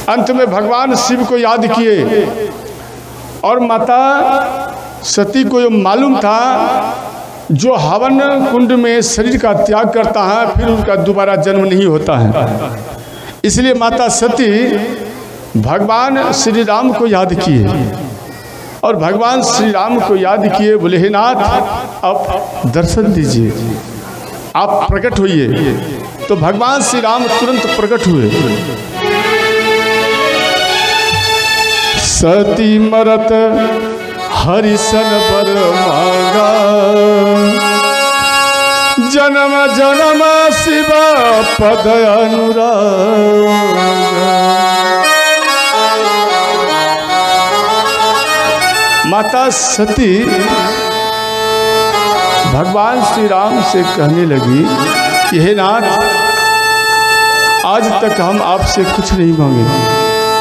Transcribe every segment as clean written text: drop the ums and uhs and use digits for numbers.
अंत में भगवान शिव को याद किए और माता सती को ये मालूम था जो हवन कुंड में शरीर का त्याग करता है फिर उसका दोबारा जन्म नहीं होता है। इसलिए माता सती भगवान श्री राम को याद किए और भगवान श्री राम को याद किए, बोले हे नाथ आप दर्शन दीजिए, आप प्रकट होइए। तो भगवान श्री राम तुरंत प्रकट हुए। सती मरत हरिशन बर मांगा, जन्म जन्म शिव पद अनुरागा। माता सती भगवान श्री राम से कहने लगी कि हे नाथ, आज तक हम आपसे कुछ नहीं मांगे,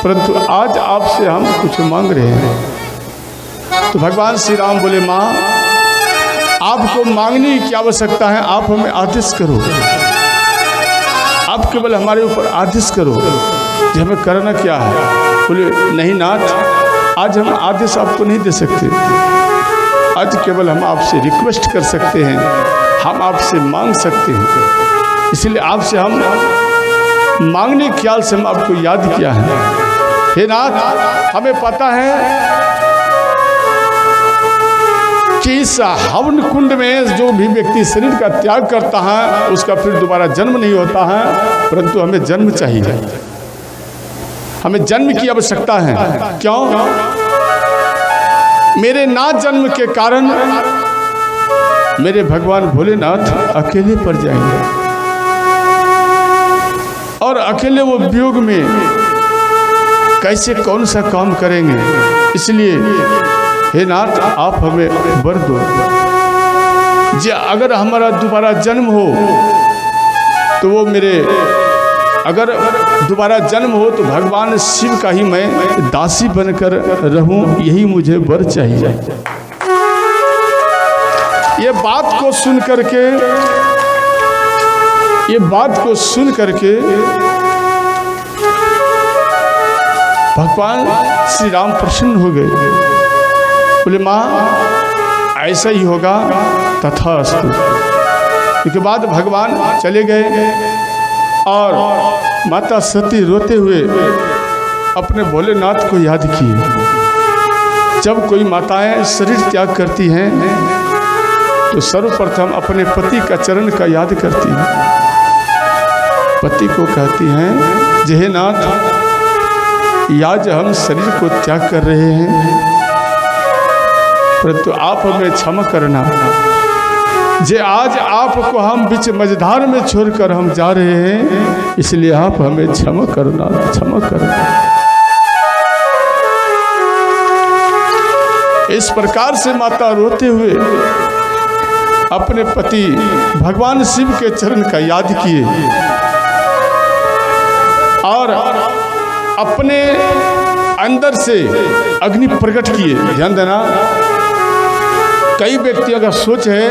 परंतु आज आपसे हम कुछ मांग रहे हैं। तो भगवान श्री राम बोले, माँ आपको मांगने की आवश्यकता है, आप हमें आदेश करो, आप केवल हमारे ऊपर आदेश करो कि हमें करना क्या है। बोले नहीं नाथ, आज हम आदेश आपको नहीं दे सकते, आज केवल हम आपसे रिक्वेस्ट कर सकते हैं, हम आपसे मांग सकते हैं। इसलिए आपसे हम मांगने के ख्याल से हम आपको याद किया है। हे नाथ, हमें पता है कि इस हवन कुंड में जो भी व्यक्ति शरीर का त्याग करता है उसका फिर दोबारा जन्म नहीं होता है, परंतु हमें जन्म चाहिए, हमें जन्म की आवश्यकता है। क्यों? मेरे ना जन्म के कारण मेरे भगवान भोलेनाथ अकेले पड़ जाएंगे और अकेले वो वियोग में कैसे कौन सा काम करेंगे। इसलिए हे नाथ, आप हमें वर दो, जे अगर हमारा दोबारा जन्म हो तो वो मेरे, अगर दोबारा जन्म हो तो भगवान शिव का ही मैं दासी बनकर रहूं, यही मुझे वर चाहिए। ये बात को सुन करके भगवान श्री राम प्रसन्न हो गए। बोले माँ ऐसा ही होगा, तथास्तु। इसके बाद भगवान चले गए और माता सती रोते हुए अपने भोलेनाथ को याद किए। जब कोई माताएं शरीर त्याग करती हैं तो सर्वप्रथम अपने पति का चरण का याद करती हैं, पति को कहती हैं जे नाथ, आज हम शरीर को त्याग कर रहे हैं, परंतु आप हमें क्षमा करना, जे आज आपको हम बीच मझधार में छोड़कर हम जा रहे हैं, इसलिए आप हमें क्षमा करना। इस प्रकार से माता रोते हुए अपने पति भगवान शिव के चरण का याद किए और अपने अंदर से अग्नि प्रकट किए। ध्यान देना, कई व्यक्तियों का सोच है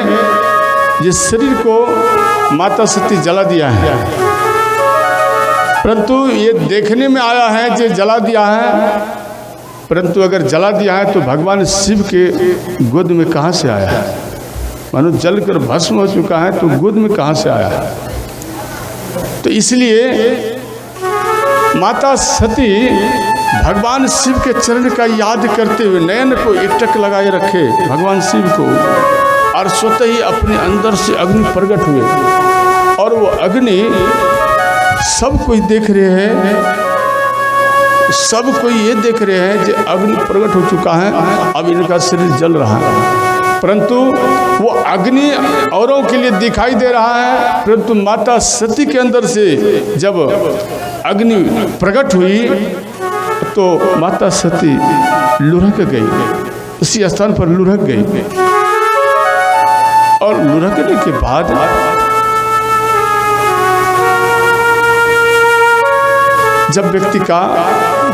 जिस शरीर को माता सती जला दिया है, परंतु ये देखने में आया है जो जला दिया है, परंतु अगर जला दिया है तो भगवान शिव के गोद में कहाँ से आया है? मानो जलकर भस्म हो चुका है तो गोद में कहाँ से आया है? तो इसलिए माता सती भगवान शिव के चरण का याद करते हुए नयन को एकटक लगाए रखे भगवान शिव को, और स्वतः ही अपने अंदर से अग्नि प्रकट हुए और वो अग्नि सब कोई देख रहे हैं, सब कोई ये देख रहे हैं कि अग्नि प्रकट हो चुका है, अब इनका शरीर जल रहा है, परंतु वो अग्नि औरों के लिए दिखाई दे रहा है, परंतु माता सती के अंदर से जब अग्नि प्रकट हुई तो माता सती लुढ़क गई, उसी स्थान पर लुढ़क गई। और लुढ़कने के बाद जब व्यक्ति का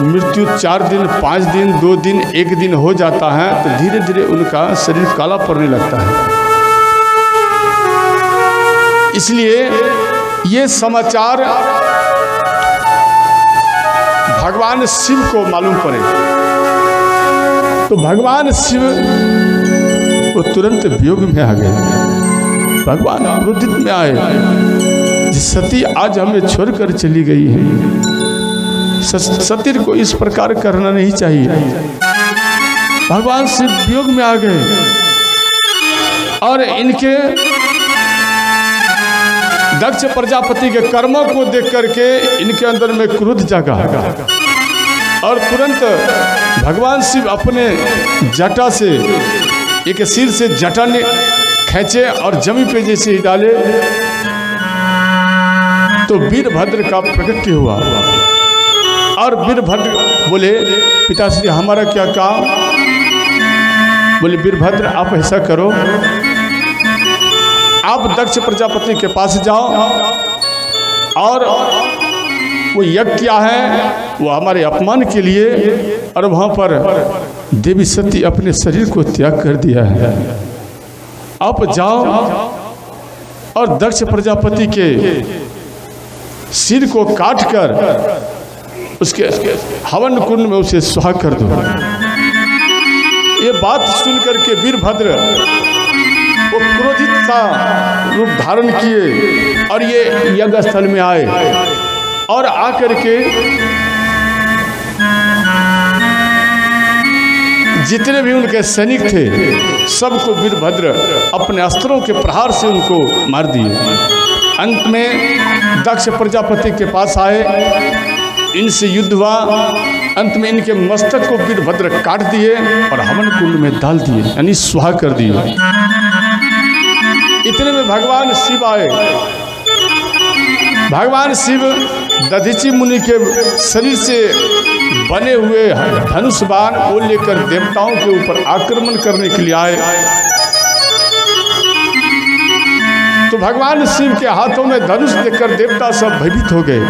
मृत्यु 4 दिन, 5 दिन, 2 दिन, 1 दिन हो जाता है तो धीरे धीरे उनका शरीर काला पड़ने लगता है। इसलिए ये समाचार भगवान शिव को मालूम पड़े तो भगवान शिव वो तुरंत वियोग में आ गए। भगवान क्रोधित में आए, जिस सती आज हमें छोड़कर चली गई है, सती को इस प्रकार करना नहीं चाहिए। भगवान शिव वियोग में आ गए और इनके दक्ष प्रजापति के कर्मों को देख करके इनके अंदर में क्रोध जागा और तुरंत भगवान शिव अपने जटा से एक सिर से जटा ने खींचे और जमी पे जैसे ही डाले तो वीरभद्र का प्रकट हुआ और वीरभद्र बोले पिताश्री हमारा क्या काम? बोले वीरभद्र आप ऐसा करो, आप दक्ष प्रजापति के पास जाओ और वो यज्ञ क्या है वो हमारे अपमान के लिए, और वहाँ पर देवी सती अपने शरीर को त्याग कर दिया है। आप जाओ और दक्ष प्रजापति के सिर को काट कर उसके हवन कुंड में उसे सुहा कर दो। ये बात सुन करके वीरभद्र वो क्रोधित सा रूप धारण किए और ये यज्ञ स्थल में आए और आकर के जितने भी उनके सैनिक थे सबको वीरभद्र अपने अस्त्रों के प्रहार से उनको मार दिए। अंत में दक्ष प्रजापति के पास आए, इनसे युद्ध हुआ। अंत में इनके मस्तक को वीरभद्र काट दिए और हवन कुंड में डाल दिए, यानी सुहा कर दिए। इतने में भगवान शिव आए। भगवान शिव दधीचि मुनि के शरीर से बने हुए धनुष बाण को लेकर देवताओं के ऊपर आक्रमण करने के लिए आए। तो भगवान शिव के हाथों में धनुष देखकर देवता सब भयभीत हो गए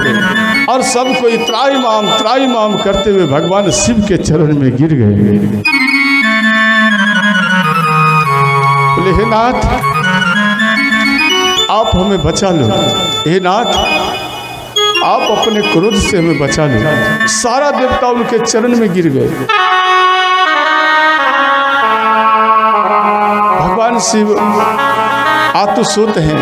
और सब कोई त्राई माम करते हुए भगवान शिव के चरण में गिर गए। बोले हे नाथ आप हमें बचा लो, हे नाथ आप अपने क्रोध से हमें बचा लो। सारा देवता उनके चरण में गिर गए। भगवान शिव आतुसुत हैं,